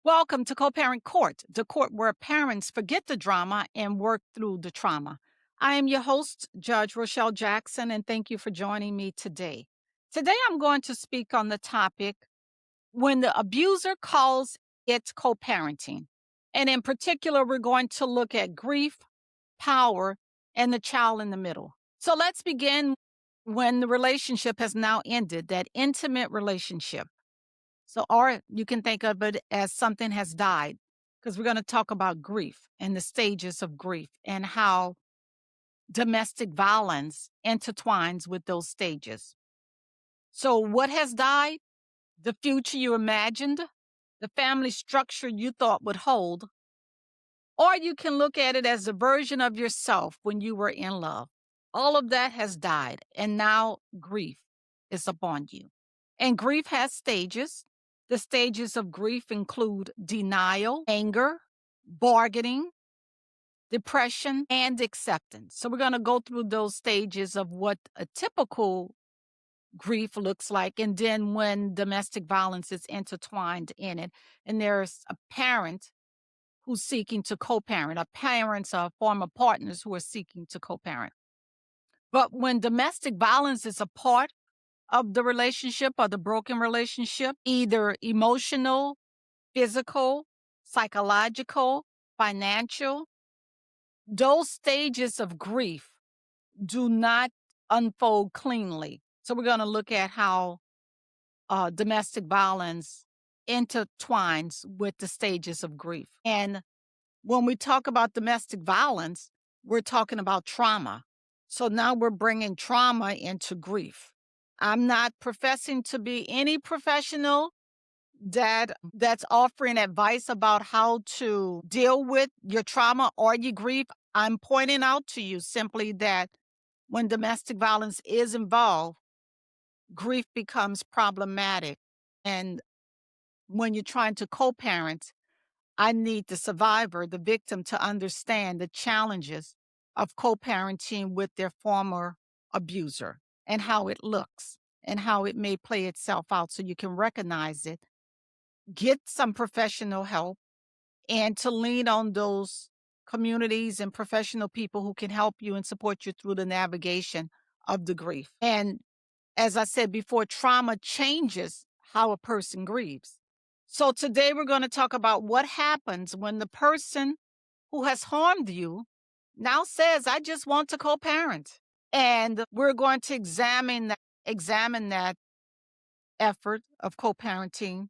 Welcome to Co-Parent Court, the court where parents forget the drama and work through the trauma. I am your host, Judge Rochelle Jackson, and thank you for joining me today. Today, I'm going to speak on the topic when the abuser calls it co-parenting. And in particular, we're going to look at grief, power, and the child in the middle. So let's begin when the relationship has now ended, that intimate relationship. So, or you can think of it as something has died, because we're going to talk about grief and the stages of grief and how domestic violence intertwines with those stages. So, what has died? The future you imagined, the family structure you thought would hold, or you can look at it as a version of yourself when you were in love. All of that has died, and now grief is upon you. And grief has stages. The stages of grief include denial, anger, bargaining, depression, and acceptance. So we're going to go through those stages of what a typical grief looks like, and then when domestic violence is intertwined in it, and there's a parent who's seeking to co-parent, or parents or former partners who are seeking to co-parent. But when domestic violence is a part of the relationship or the broken relationship, either emotional, physical, psychological, financial, those stages of grief do not unfold cleanly. So we're going to look at how domestic violence intertwines with the stages of grief. And when we talk about domestic violence, we're talking about trauma. So now we're bringing trauma into grief. I'm not professing to be any professional that's offering advice about how to deal with your trauma or your grief. I'm pointing out to you simply that when domestic violence is involved, grief becomes problematic. And when you're trying to co-parent, I need the survivor, the victim, to understand the challenges of co-parenting with their former abuser and how it looks and how it may play itself out so you can recognize it, get some professional help, and to lean on those communities and professional people who can help you and support you through the navigation of the grief. And as I said before, trauma changes how a person grieves. So today we're going to talk about what happens when the person who has harmed you now says, I just want to co-parent. And we're going to examine that effort of co-parenting,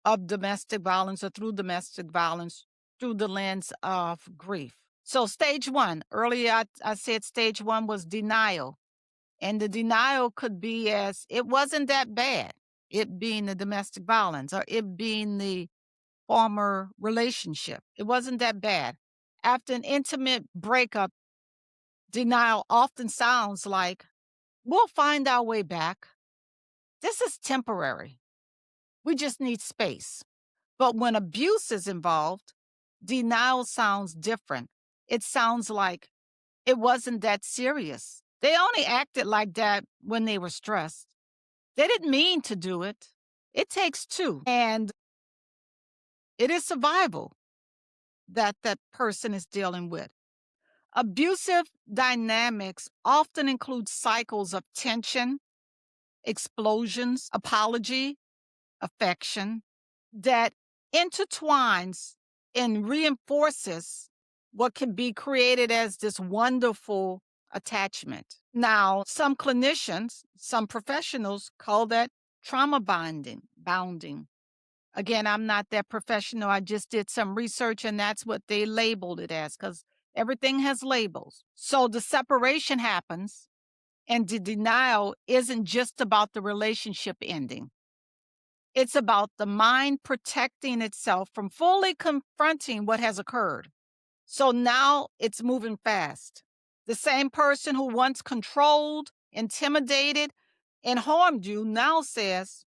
of domestic violence or through domestic violence through the lens of grief. So stage one, earlier I said stage one was denial. And the denial could be as it wasn't that bad, it being the domestic violence or it being the former relationship. It wasn't that bad. After an intimate breakup, denial often sounds like, we'll find our way back. This is temporary. We just need space. But when abuse is involved, denial sounds different. It sounds like it wasn't that serious. They only acted like that when they were stressed. They didn't mean to do it. It takes two. And it is survival that that person is dealing with. Abusive dynamics often include cycles of tension, explosions, apology, affection that intertwines and reinforces what can be created as this wonderful attachment. Now, some clinicians, some professionals call that trauma bounding. Again, I'm not that professional. I just did some research and that's what they labeled it as because everything has labels. So the separation happens and the denial isn't just about the relationship ending. It's about the mind protecting itself from fully confronting what has occurred. So now it's moving fast. The same person who once controlled, intimidated, and harmed you now says,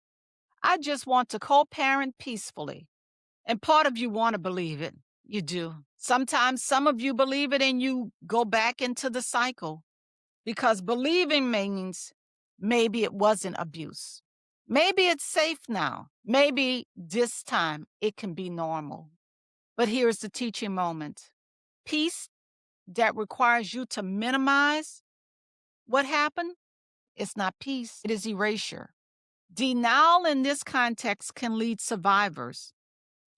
I just want to co-parent peacefully. And part of you want to believe it. You do. Sometimes some of you believe it and you go back into the cycle because believing means maybe it wasn't abuse. Maybe it's safe now. Maybe this time it can be normal. But here's the teaching moment. Peace that requires you to minimize what happened is not peace, it is erasure. Denial in this context can lead survivors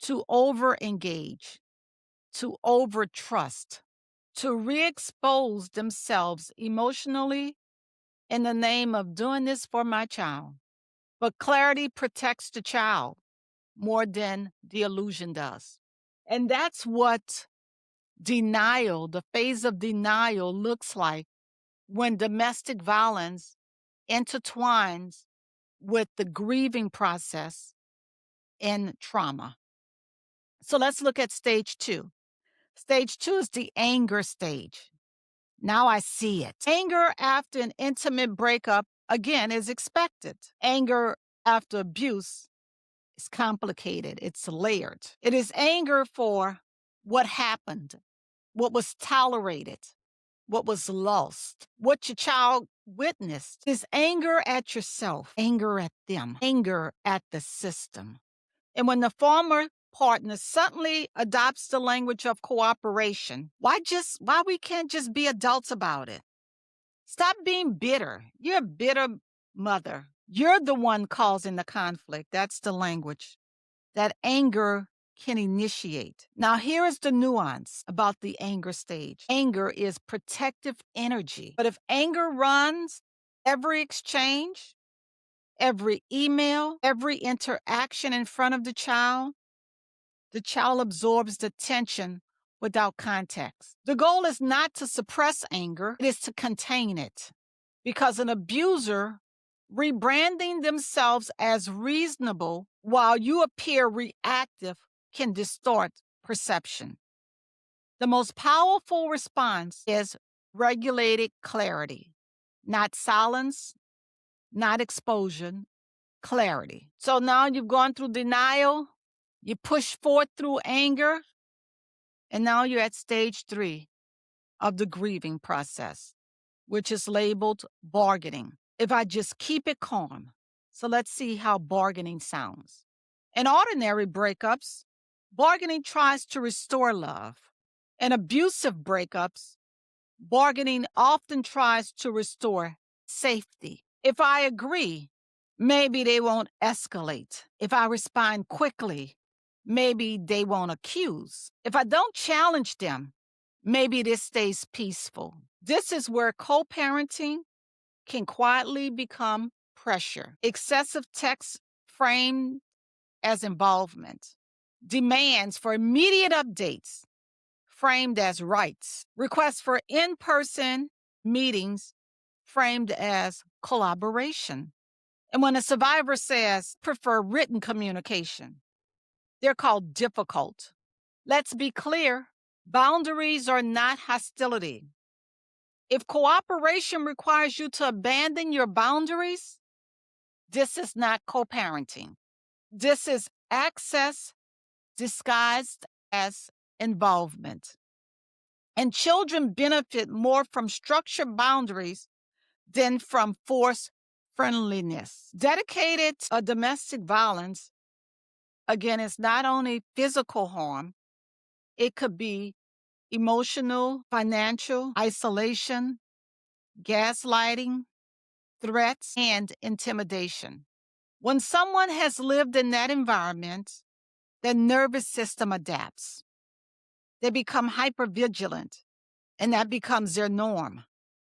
to over-engage, to over-trust, to re-expose themselves emotionally in the name of doing this for my child. But clarity protects the child more than the illusion does. And that's what denial, the phase of denial, looks like when domestic violence intertwines with the grieving process and trauma. So let's look at stage 2. Stage 2 is the anger stage. Now I see it. Anger after an intimate breakup, again, is expected. Anger after abuse is complicated. It's layered. It is anger for what happened, what was tolerated, what was lost, what your child witnessed. Is anger at yourself, anger at them, anger at the system. And when the former partner suddenly adopts the language of cooperation, why we can't just be adults about it? Stop being bitter. You're a bitter mother. You're the one causing the conflict. That's the language that anger can initiate. Now, here is the nuance about the anger stage. Anger is protective energy. But if anger runs every exchange, every email, every interaction in front of the child absorbs the tension without context. The goal is not to suppress anger, it is to contain it. Because an abuser rebranding themselves as reasonable while you appear reactive can distort perception. The most powerful response is regulated clarity, not silence, not exposure, clarity. So now you've gone through denial, you push forth through anger, and now you're at stage 3 of the grieving process, which is labeled bargaining. If I just keep it calm. So let's see how bargaining sounds. In ordinary breakups, bargaining tries to restore love. In abusive breakups, bargaining often tries to restore safety. If I agree, maybe they won't escalate. If I respond quickly, maybe they won't accuse. If I don't challenge them, maybe this stays peaceful. This is where co-parenting can quietly become pressure. Excessive text framed as involvement. Demands for immediate updates framed as rights. Requests for in-person meetings framed as collaboration. And when a survivor says prefer written communication, they're called difficult. Let's be clear, boundaries are not hostility. If cooperation requires you to abandon your boundaries, this is not co-parenting. This is access disguised as involvement. And children benefit more from structured boundaries than from forced friendliness. Dedicated domestic violence, again, is not only physical harm, it could be emotional, financial, isolation, gaslighting, threats, and intimidation. When someone has lived in that environment, their nervous system adapts. They become hypervigilant, and that becomes their norm.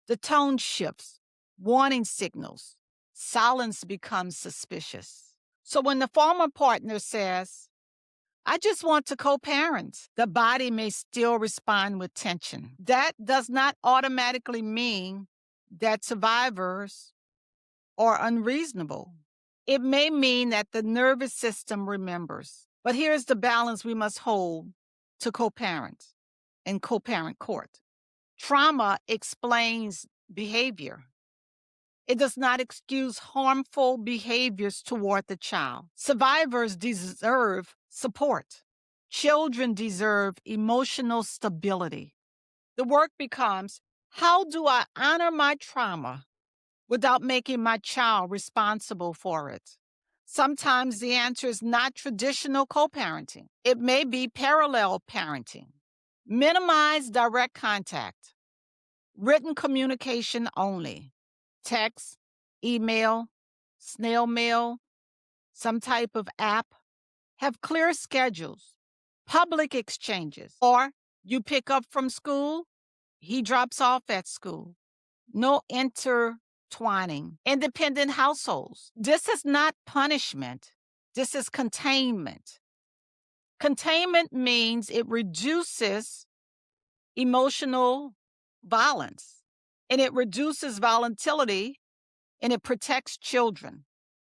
The tone shifts, warning signals, silence becomes suspicious. So when the former partner says, I just want to co-parent, the body may still respond with tension. That does not automatically mean that survivors are unreasonable. It may mean that the nervous system remembers. But here's the balance we must hold to co-parent in co-parent court. Trauma explains behavior. It does not excuse harmful behaviors toward the child. Survivors deserve support. Children deserve emotional stability. The work becomes, how do I honor my trauma without making my child responsible for it? Sometimes the answer is not traditional co parenting, it may be parallel parenting. Minimize direct contact, written communication only, text, email, snail mail, some type of app. Have clear schedules, public exchanges, or you pick up from school, he drops off at school. No intertwining. Independent households. This is not punishment. This is containment. Containment means it reduces emotional violence and it reduces volatility and it protects children.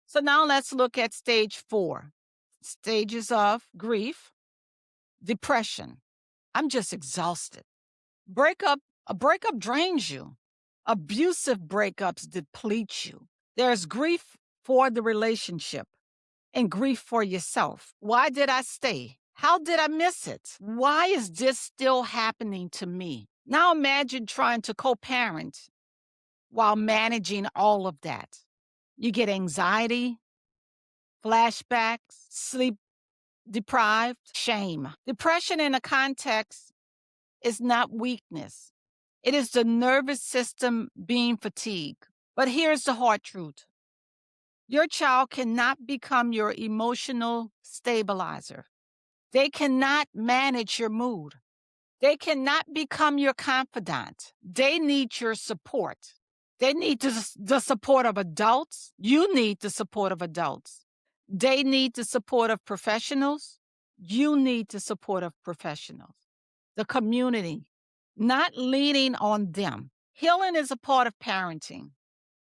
So now let's look at stage 4. Stages of grief, depression. I'm just exhausted. A breakup drains you. Abusive breakups deplete you. There's grief for the relationship and grief for yourself. Why did I stay? How did I miss it? Why is this still happening to me? Now imagine trying to co parent while managing all of that. You get anxiety, flashbacks, sleep deprived, shame. Depression in a context is not weakness, it is the nervous system being fatigued. But here's the hard truth: your child cannot become your emotional stabilizer. They cannot manage your mood. They cannot become your confidant. They need your support. They need the support of adults. You need the support of adults. They need the support of professionals. You need the support of professionals. The community, not leaning on them. Healing is a part of parenting.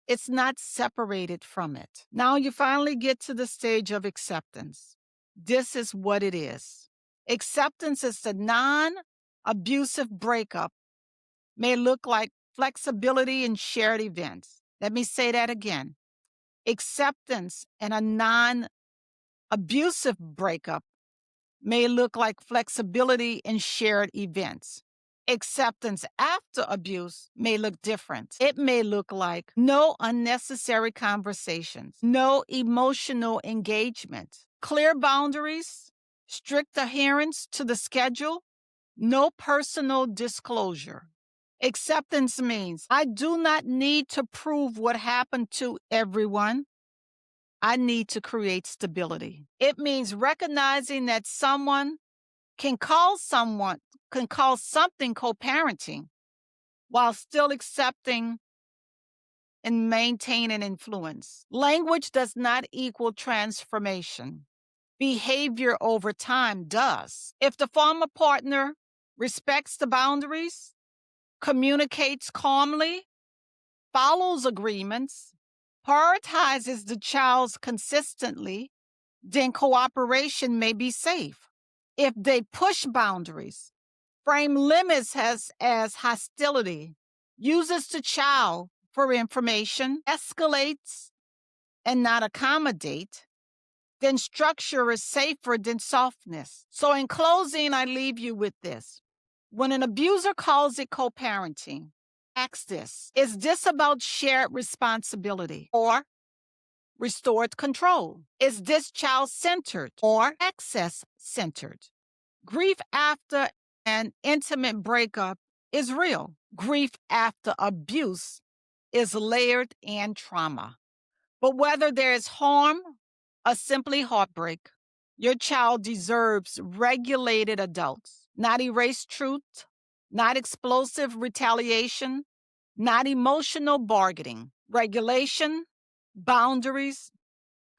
It's not separated from it. Now you finally get to the stage of acceptance. This is what it is. Acceptance is the non-abusive breakup may look like flexibility in shared events. Let me say that again. Acceptance in a non-abusive breakup may look like flexibility in shared events. Acceptance after abuse may look different. It may look like no unnecessary conversations, no emotional engagement, clear boundaries, strict adherence to the schedule, no personal disclosure. Acceptance means I do not need to prove what happened to everyone. I need to create stability. It means recognizing that someone can call something co-parenting while still accepting and maintaining influence. Language does not equal transformation. Behavior over time does. If the former partner respects the boundaries, communicates calmly, follows agreements, prioritizes the child consistently, then cooperation may be safe. If they push boundaries, frame limits as hostility, uses the child for information, escalates and not accommodate, then structure is safer than softness. So in closing, I leave you with this. When an abuser calls it co-parenting, ask this: is this about shared responsibility or restored control? Is this child-centered or access-centered? Grief after an intimate breakup is real. Grief after abuse is layered and trauma. But whether there is harm or simply heartbreak, your child deserves regulated adults, not erased truth, not explosive retaliation, not emotional bargaining. Regulation, boundaries,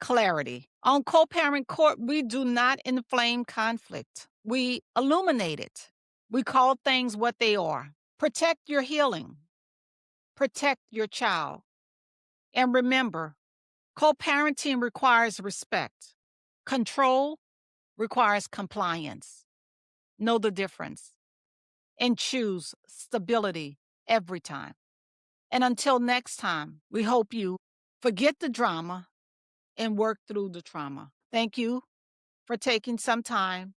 clarity. On co-parent court, we do not inflame conflict. We illuminate it. We call things what they are. Protect your healing. Protect your child. And remember, co-parenting requires respect. Control requires compliance. Know the difference and choose stability every time. And until next time, we hope you forget the drama and work through the trauma. Thank you for taking some time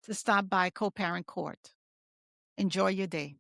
to stop by Co-Parent Court. Enjoy your day.